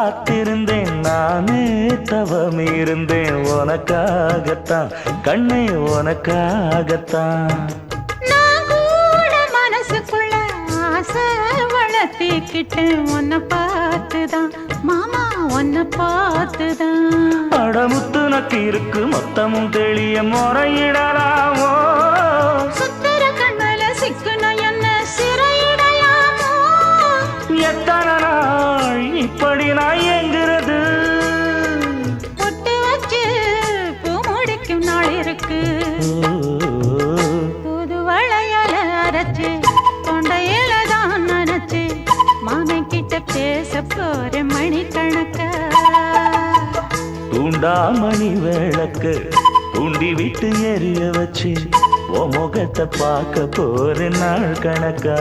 காத்திருந்தேன் நானே தவம் இருந்தேன் உனக்காகத்தான் கண்ணே உனக்காகத்தான் நான் கூட மனசுக்குள்ள ஆசை வளர்த்திக்கிட்டேன் உன்னை பார்த்துதான் மாமா உன்னை பார்த்துதான் அடமுத்து நக்கு இருக்கு மொத்தமும் தெளிய முறையிடலாமோ சுத்தர கண்மல சிக்குன என்ன சிறையிடலாமோ எத்தனை நாள் இப்படி நான் எங்கிறது பொட்டு வச்சு பூ முடிக்கும் நாள் இருக்கு புது வளையல அரைச்சு தொண்டையில தான் நினைச்சு மாமன் கிட்ட பேச போற மணிக்கணக்க தூண்டாமணி விளக்கு தூண்டி விட்டு எரிய வச்சு உன் முகத்தை பார்க்க போற நாள் கணக்கா